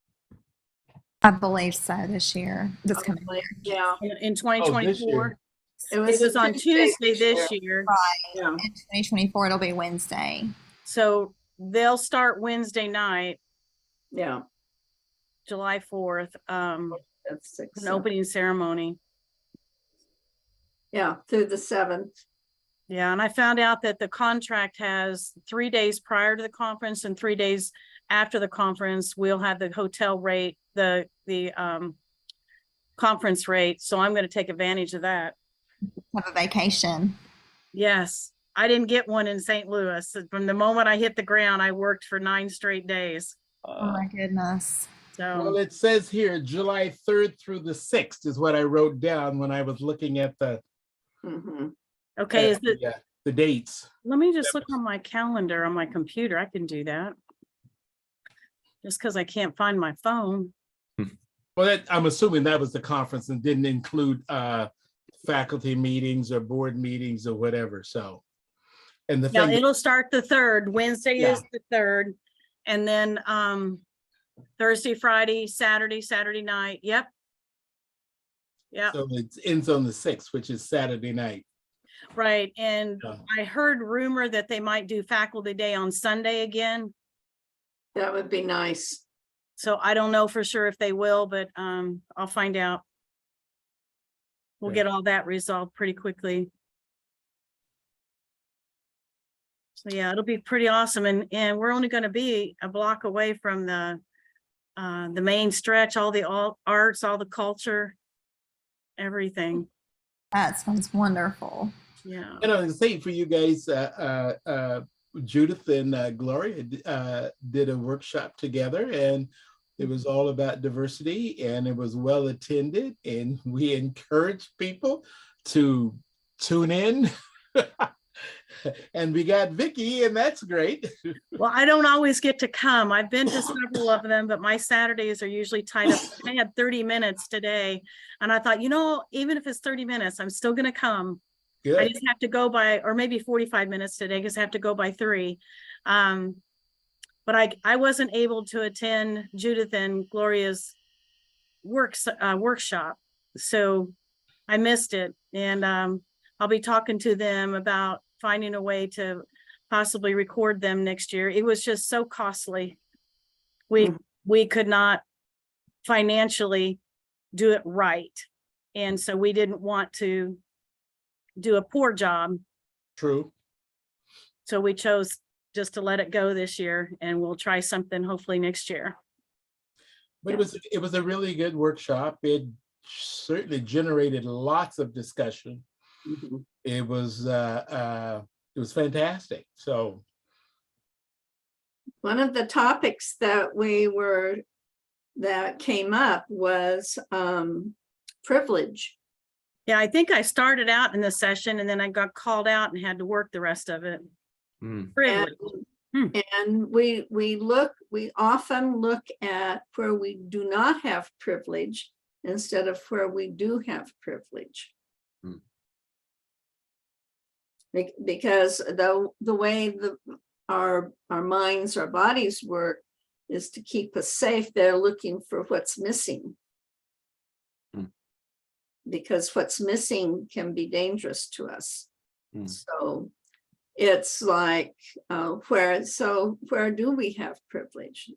[SPEAKER 5] I believe so this year. This coming year.
[SPEAKER 2] Yeah.
[SPEAKER 8] In 2024?
[SPEAKER 2] It
[SPEAKER 8] It was on Tuesday this
[SPEAKER 2] year.
[SPEAKER 8] year.
[SPEAKER 2] Yeah.
[SPEAKER 5] In 2024, it'll be Wednesday.
[SPEAKER 8] So they'll start Wednesday night,
[SPEAKER 2] Yeah.
[SPEAKER 8] July 4th,
[SPEAKER 2] That's 6.
[SPEAKER 8] an opening ceremony.
[SPEAKER 2] Yeah, through the 7th.
[SPEAKER 8] Yeah, and I found out that the contract has 3 days prior to the conference and 3 days after the conference, we'll have the hotel rate, the conference rate. So I'm going to take advantage of that.
[SPEAKER 5] Have a vacation.
[SPEAKER 8] Yes, I didn't get one in St. Louis. From the moment I hit the ground, I worked for 9 straight days.
[SPEAKER 5] Oh my goodness.
[SPEAKER 3] Well,
[SPEAKER 8] So
[SPEAKER 3] it says here July 3rd through the 6th is what I wrote down when I was looking at the
[SPEAKER 8] okay,
[SPEAKER 3] the dates.
[SPEAKER 8] let me just look on my calendar on my computer. I can do that. Just because I can't find my phone.
[SPEAKER 3] Well, I'm assuming that was the conference and didn't include faculty meetings or board meetings or whatever. So, And the
[SPEAKER 8] Yeah,
[SPEAKER 3] thing,
[SPEAKER 8] it'll start the 3rd. Wednesday
[SPEAKER 3] Yeah.
[SPEAKER 8] is the 3rd. And then Thursday, Friday, Saturday night. Yep. Yep.
[SPEAKER 3] so it ends on the 6th, which is Saturday night.
[SPEAKER 8] Right. And
[SPEAKER 3] Yeah.
[SPEAKER 8] I heard rumor that they might do faculty day on Sunday again.
[SPEAKER 2] That would be nice.
[SPEAKER 8] So I don't know for sure if they will, but I'll find out. We'll
[SPEAKER 3] Yeah.
[SPEAKER 8] get all that resolved pretty quickly. So yeah, it'll be pretty awesome. And we're only going to be a block away from the main stretch, all the arts, all the culture, everything.
[SPEAKER 5] That sounds wonderful.
[SPEAKER 8] Yeah.
[SPEAKER 3] And I was saying for you guys, Judith and Gloria did a workshop together, and it was all about diversity, and it was well attended, and we encouraged people to tune in. And we got Vicky, and that's great.
[SPEAKER 8] Well, I don't always get to come. I've been to several of them, but my Saturdays are usually tied up. I had 30 minutes today, and I thought, even if it's 30 minutes, I'm still going to come. I
[SPEAKER 3] Good.
[SPEAKER 8] just have to go by, or maybe 45 minutes today, because I have to go by 3. But I wasn't able to attend Judith and Gloria's workshop, so I missed it. And I'll be talking to them about finding a way to possibly record them next year. It was just so costly. We could not financially do it right. And so we didn't want to do a poor job.
[SPEAKER 3] True.
[SPEAKER 8] So we chose just to let it go this year, and we'll try something hopefully next year.
[SPEAKER 3] But it was a really good workshop. It certainly generated lots of discussion.
[SPEAKER 2] Mhm.
[SPEAKER 3] It was fantastic. So
[SPEAKER 2] One of the topics that came up was privilege.
[SPEAKER 8] Yeah, I think I started out in the session and then I got called out and had to work the rest of it.
[SPEAKER 7] Mm.
[SPEAKER 8] Privilege.
[SPEAKER 2] And we often look at where we do not have privilege instead of where we do have privilege. Because the way our minds, our bodies work is to keep us safe. They're looking for what's missing. Because what's missing can be dangerous to us. So it's like, where do we have privilege?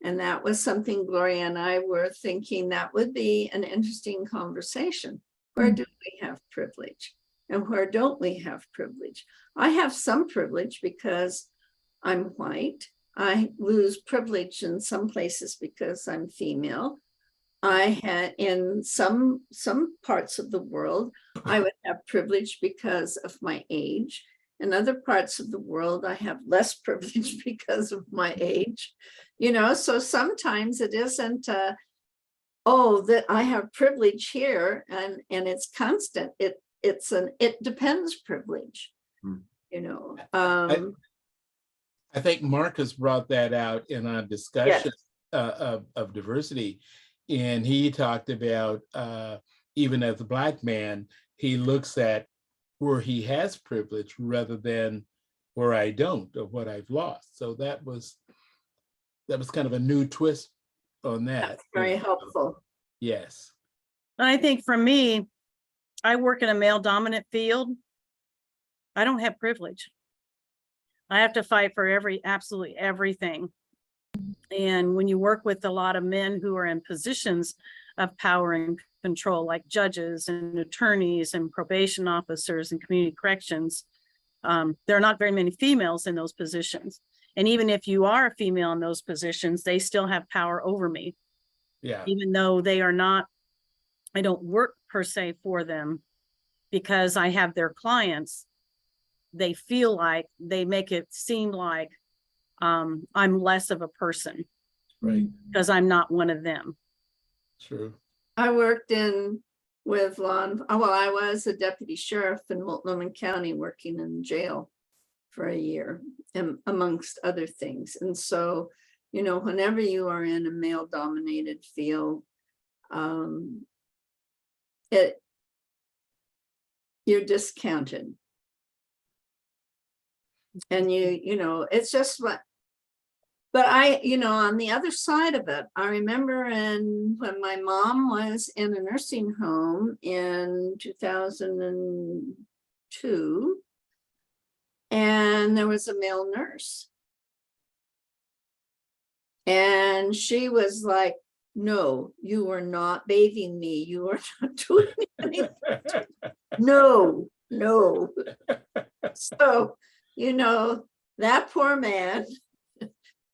[SPEAKER 2] And that was something Gloria and I were thinking that would be an interesting conversation. Where do we have privilege? And where don't we have privilege? I have some privilege because I'm white. I lose privilege in some places because I'm female. I had in some parts of the world, I would have privilege because of my age. In other parts of the world, I have less privilege because of my age. So sometimes it isn't, that I have privilege here and it's constant. It depends privilege,
[SPEAKER 3] I think Marcus brought that out in our discussion of diversity. And he talked about, even as a Black man, he looks at where he has privilege rather than where I don't, or what I've lost. So that was kind of a new twist on that.
[SPEAKER 2] That's very helpful.
[SPEAKER 3] Yes.
[SPEAKER 8] I think for me, I work in a male dominant field. I don't have privilege. I have to fight for absolutely everything. And when you work with a lot of men who are in positions of power and control, like judges and attorneys and probation officers and community corrections, there are not very many females in those positions. And even if you are a female in those positions, they still have power over me.
[SPEAKER 3] Yeah.
[SPEAKER 8] Even though they are not, I don't work per se for them because I have their clients. They feel like, they make it seem like I'm less of a person.
[SPEAKER 3] Right.
[SPEAKER 8] Because I'm not one of them.
[SPEAKER 3] True.
[SPEAKER 2] I worked with I was a deputy sheriff in Multnomah County working in jail for a year, amongst other things. And so, whenever you are in a male dominated field, you're discounted. And you know, it's just what, but I, you know, on the other side of it, I remember when my mom was in a nursing home in 2002, and there was a male nurse. And she was like, no, you are not bathing me. You are not doing anything. No. So, you know, that poor man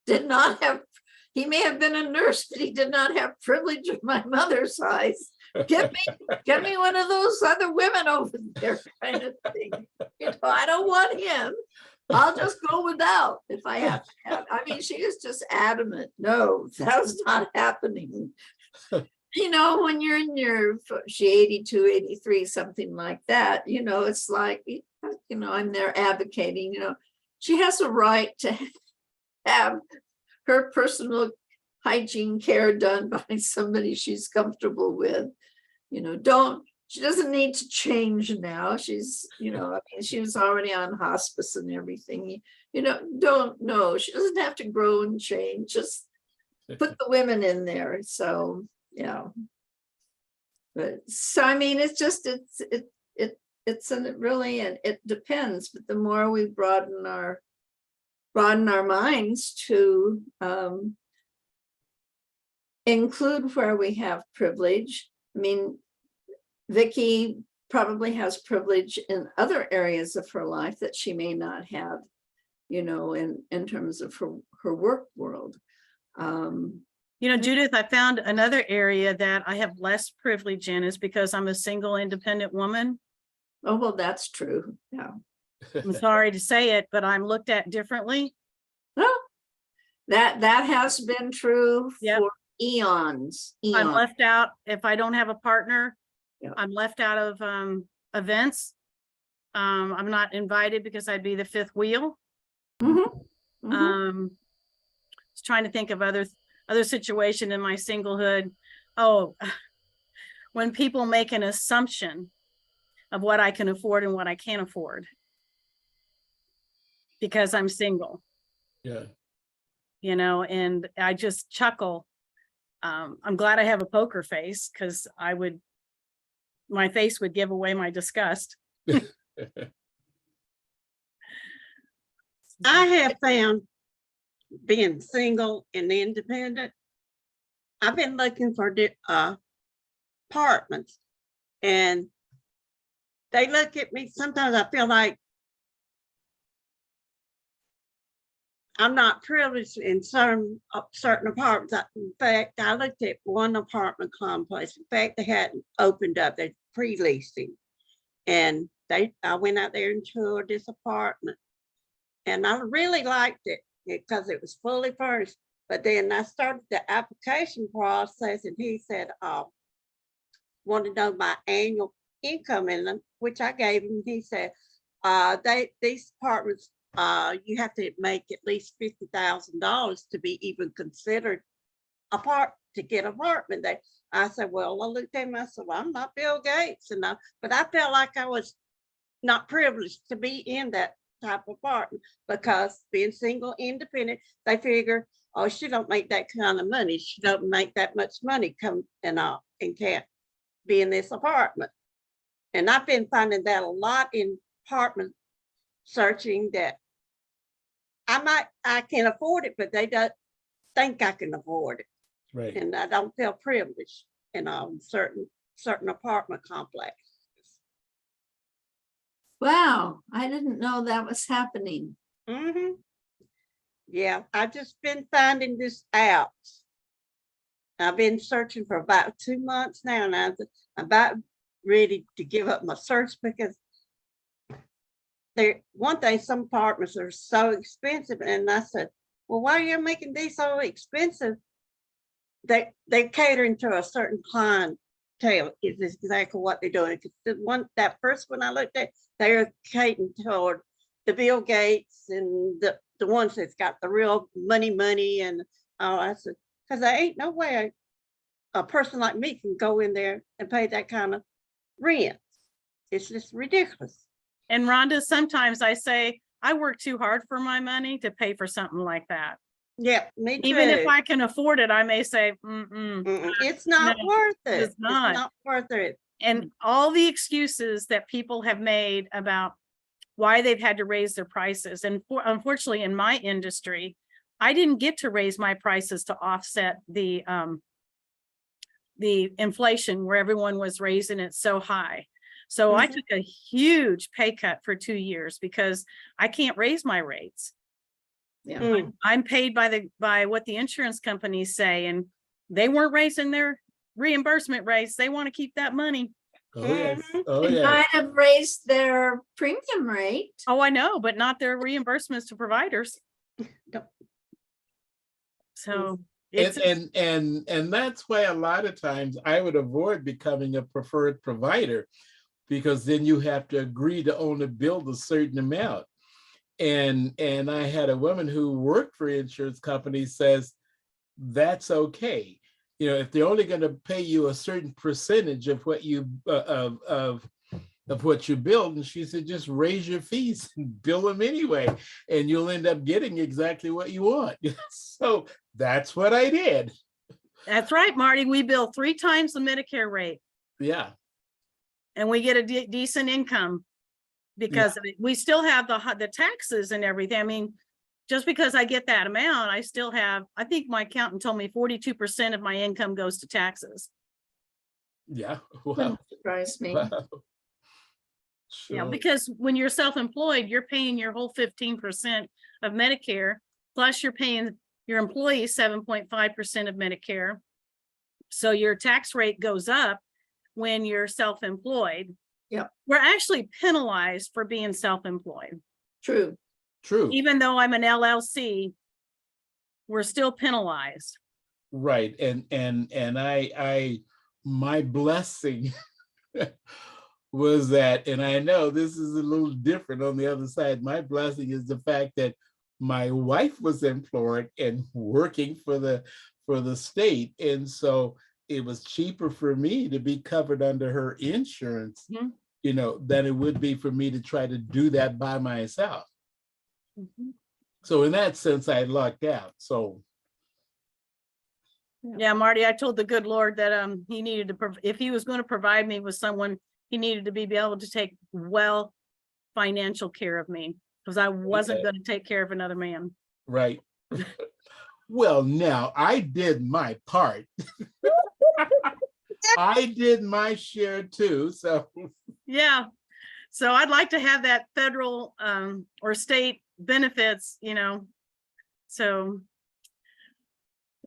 [SPEAKER 2] did not have, he may have been a nurse, but he did not have privilege of my mother's size. Get me one of those other women over there kind of thing. You know, I don't want him. I'll just go without if I have to have. I mean, she is just adamant. No, that's not happening. You know, when you're in she 82, 83, something like that, you know, it's like, you know, I'm there advocating, you know, she has a right to have her personal hygiene care done by somebody she's comfortable with. You know, she doesn't need to change now. She's, you know, I mean, she was already on hospice and everything. You know, she doesn't have to grow and change. Just put the women in there. So, yeah. But so, I mean, it's just, it's really, and it depends, but the more we broaden our minds to include where we have privilege. I mean, Vicki probably has privilege in other areas of her life that she may not have, you know, in terms of her work world.
[SPEAKER 8] You know, Judith, I found another area that I have less privilege in is because I'm a single independent woman.
[SPEAKER 2] Oh, well, that's true. Yeah.
[SPEAKER 8] I'm sorry to say it, but I'm looked at differently.
[SPEAKER 2] Well, that has been true
[SPEAKER 8] Yep.
[SPEAKER 2] for eons.
[SPEAKER 8] I'm left out. If I don't have a partner,
[SPEAKER 2] Yeah.
[SPEAKER 8] I'm left out of events. I'm not invited because I'd be the fifth wheel.
[SPEAKER 2] Mhm. Mhm.
[SPEAKER 8] Was trying to think of other situation in my singlehood. Oh, when people make an assumption of what I can afford and what I can't afford because I'm single.
[SPEAKER 3] Yeah.
[SPEAKER 8] You know, and I just chuckle. I'm glad I have a poker face because my face would give away my disgust.
[SPEAKER 4] I have found being single and independent, I've been looking for apartments, and they look at me, sometimes I feel like I'm not privileged in certain apartments. In fact, I looked at one apartment complex. In fact, they hadn't opened up, they're pre-leasing. And I went out there and toured this apartment. And I really liked it because it was fully furnished. But then I started the application process, and he said, wanted to know my annual income in them, which I gave him. He said, these apartments, you have to make at least $50,000 to be even considered to get an apartment there. I said, well, I looked at him, I said, well, I'm not Bill Gates, but I felt like I was not privileged to be in that type of apartment because being single, independent, they figure, oh, she don't make that kind of money. She don't make that much money come and can't be in this apartment. And I've been finding that a lot in apartment searching, that I can afford it, but they don't think I can afford it.
[SPEAKER 3] Right.
[SPEAKER 4] And I don't feel privileged in certain apartment complexes.
[SPEAKER 2] Wow, I didn't know that was happening.
[SPEAKER 4] Mm-hmm. Yeah, I've just been finding this out. I've been searching for about 2 months now, and I'm about ready to give up my search because one thing, some apartments are so expensive, and I said, well, why are you making these so expensive? They're catering to a certain clientele is exactly what they're doing. That first one I looked at, they're catering toward the Bill Gates and the ones that's got the real money, and I said, because there ain't no way a person like me can go in there and pay that kind of rent. It's just ridiculous.
[SPEAKER 8] And Rhonda, sometimes I say, I work too hard for my money to pay for something like that.
[SPEAKER 4] Yep, me too.
[SPEAKER 8] Even if I can afford it, I may say, mm-mm.
[SPEAKER 4] It's not
[SPEAKER 8] No,
[SPEAKER 4] worth it.
[SPEAKER 8] it's not.
[SPEAKER 4] Worth it.
[SPEAKER 8] And all the excuses that people have made about why they've had to raise their prices. And unfortunately, in my industry, I didn't get to raise my prices to offset the inflation where everyone was raising it so high. So I took a huge pay cut for 2 years because I can't raise my rates.
[SPEAKER 2] Yeah.
[SPEAKER 8] I'm paid by what the insurance companies say, and they weren't raising their reimbursement rates. They want to keep that money.
[SPEAKER 3] Oh, yes. Oh,
[SPEAKER 2] They
[SPEAKER 3] yes.
[SPEAKER 2] might have raised their premium rate.
[SPEAKER 8] Oh, I know, but not their reimbursements to providers.
[SPEAKER 4] Yep.
[SPEAKER 8] So it's
[SPEAKER 3] And that's why a lot of times I would avoid becoming a preferred provider, because then you have to agree to only bill a certain amount. And I had a woman who worked for insurance companies says, that's okay. You know, if they're only going to pay you a certain percentage of what you of what you build, and she said, just raise your fees and bill them anyway, and you'll end up getting exactly what you want. So that's what I did.
[SPEAKER 8] That's right, Marty. We bill 3 times the Medicare rate,
[SPEAKER 3] Yeah.
[SPEAKER 8] and we get a decent income because of it. We still have the taxes and everything. I mean, just because I get that amount, I still have, I think my accountant told me 42% of my income goes to taxes.
[SPEAKER 3] Yeah.
[SPEAKER 2] Wouldn't
[SPEAKER 3] Wow.
[SPEAKER 2] surprise me.
[SPEAKER 3] Wow.
[SPEAKER 8] Yeah,
[SPEAKER 3] Sure.
[SPEAKER 8] because when you're self-employed, you're paying your whole 15% of Medicare, plus you're paying your employees 7.5% of Medicare. So your tax rate goes up when you're self-employed.
[SPEAKER 2] Yep.
[SPEAKER 8] We're actually penalized for being self-employed.
[SPEAKER 2] True.
[SPEAKER 3] True.
[SPEAKER 8] Even though I'm an LLC, we're still penalized.
[SPEAKER 3] Right. And I my blessing was that, and I know this is a little different on the other side. My blessing is the fact that my wife was employed and working for the state. And so it was cheaper for me to be covered under her insurance,
[SPEAKER 8] Mhm.
[SPEAKER 3] you know, than it would be for me to try to do that by myself. So in that sense, I lucked out. So
[SPEAKER 8] Yeah, Marty, I told the good Lord that he needed to, if he was going to provide me with someone, he needed to be able to take financial care of me, because I wasn't
[SPEAKER 3] Okay.
[SPEAKER 8] going to take care of another man.
[SPEAKER 3] right. Well, now I did my part. I did my share too. So
[SPEAKER 8] Yeah. So I'd like to have that federal or state benefits, you know. So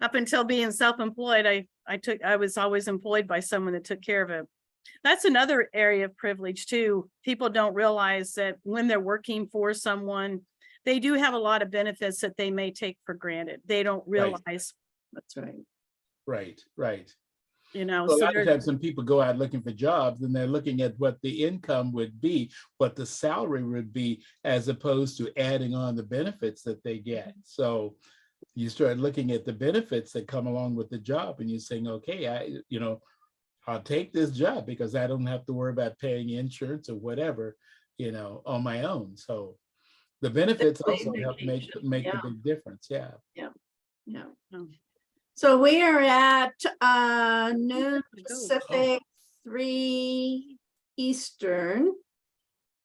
[SPEAKER 8] up until being self-employed, I was always employed by someone that took care of it. That's another area of privilege too. People don't realize that when they're working for someone, they do have a lot of benefits that they may take for granted. They don't realize,
[SPEAKER 2] That's right.
[SPEAKER 3] right.
[SPEAKER 8] you know.
[SPEAKER 3] So a
[SPEAKER 8] So
[SPEAKER 3] lot of
[SPEAKER 8] there's,
[SPEAKER 3] times when people go out looking for jobs, and they're looking at what the income would be, what the salary would be, as opposed to adding on the benefits that they get. So you start looking at the benefits that come along with the job, and you're saying, okay, I'll take this job because I don't have to worry about paying insurance or whatever, on my own. So the benefits also help make the big difference. Yeah.
[SPEAKER 2] Yeah.
[SPEAKER 8] Oh.
[SPEAKER 2] So we are at noon
[SPEAKER 8] Go.
[SPEAKER 2] Pacific, 3 Eastern.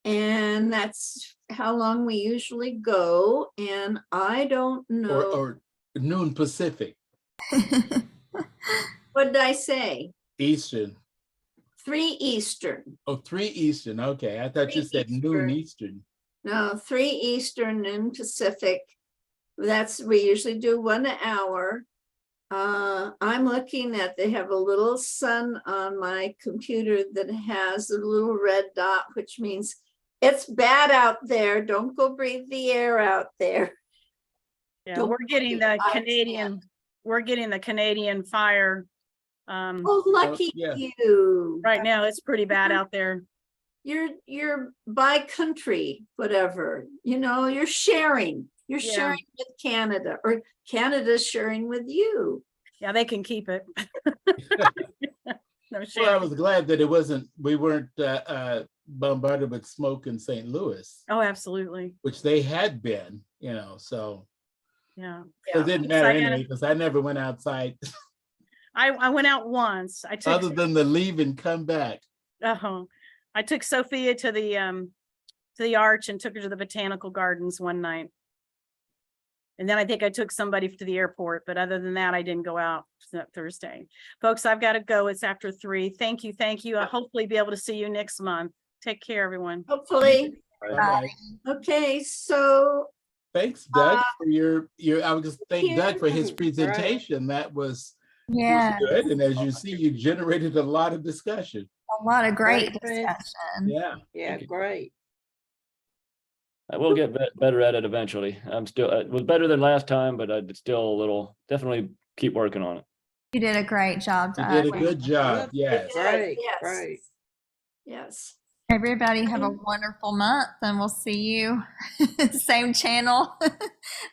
[SPEAKER 2] And that's how long we usually go. And I don't know,
[SPEAKER 3] Or noon Pacific,
[SPEAKER 2] what did I say?
[SPEAKER 3] Eastern.
[SPEAKER 2] 3 Eastern.
[SPEAKER 3] Oh, 3 Eastern. Okay. I thought you
[SPEAKER 2] 3
[SPEAKER 3] said noon
[SPEAKER 2] Eastern.
[SPEAKER 3] Eastern.
[SPEAKER 2] No, 3 Eastern, noon Pacific. We usually do 1 hour. I'm looking at, they have a little sun on my computer that has a little red dot, which means it's bad out there. Don't go breathe the air out there.
[SPEAKER 8] yeah,
[SPEAKER 2] Don't
[SPEAKER 8] we're getting the
[SPEAKER 2] I
[SPEAKER 8] Canadian fire.
[SPEAKER 2] Oh, lucky
[SPEAKER 3] yeah.
[SPEAKER 2] you.
[SPEAKER 8] Right now, it's pretty bad out there.
[SPEAKER 2] You're by country, whatever, you're sharing. You're
[SPEAKER 8] Yeah.
[SPEAKER 2] sharing with Canada, or Canada's sharing with you.
[SPEAKER 8] Yeah, they can keep it. No
[SPEAKER 3] Well, I
[SPEAKER 8] shame.
[SPEAKER 3] was glad that we weren't bombarded with smoke in St. Louis,
[SPEAKER 8] Oh, absolutely.
[SPEAKER 3] which they had been, so
[SPEAKER 8] Yeah.
[SPEAKER 3] it didn't
[SPEAKER 8] So
[SPEAKER 3] matter
[SPEAKER 8] I gotta-
[SPEAKER 3] anyway, because I never went outside
[SPEAKER 8] I went out once. I took
[SPEAKER 3] other than to leave and come back.
[SPEAKER 8] I took Sophia to the Arch and took her to the botanical gardens one night. And then I think I took somebody to the airport, but other than that, I didn't go out that Thursday. Folks, I've got to go. It's after 3. Thank you. Thank you. I'll hopefully be able to see you next month. Take care, everyone.
[SPEAKER 2] Hopefully,
[SPEAKER 3] Bye-bye.
[SPEAKER 2] okay, so
[SPEAKER 3] Thanks, Doug, for your, I would just thank
[SPEAKER 2] you.
[SPEAKER 3] Doug for his
[SPEAKER 4] Right.
[SPEAKER 3] presentation. That was
[SPEAKER 5] Yeah,
[SPEAKER 3] good. And as you see, you generated a lot of discussion.
[SPEAKER 5] a lot of great
[SPEAKER 4] Great, Chris.
[SPEAKER 5] discussion.
[SPEAKER 3] Yeah.
[SPEAKER 4] Yeah,
[SPEAKER 7] Thank you.
[SPEAKER 4] great.
[SPEAKER 7] I will get better at it eventually. I'm still, it was better than last time, but I'd still definitely keep working on it.
[SPEAKER 5] You did a great job,
[SPEAKER 3] You
[SPEAKER 5] Doug.
[SPEAKER 3] did a good job. Yes.
[SPEAKER 4] Great,
[SPEAKER 2] Yes.
[SPEAKER 4] great.
[SPEAKER 2] yes.
[SPEAKER 5] Everybody have a wonderful month, and we'll see you same channel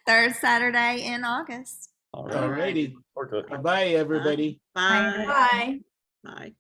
[SPEAKER 5] third Saturday in August.
[SPEAKER 7] All
[SPEAKER 3] All
[SPEAKER 7] right.
[SPEAKER 3] righty.
[SPEAKER 7] Work to it.
[SPEAKER 3] Bye-bye, everybody.
[SPEAKER 4] Bye.
[SPEAKER 2] Bye.
[SPEAKER 4] Bye.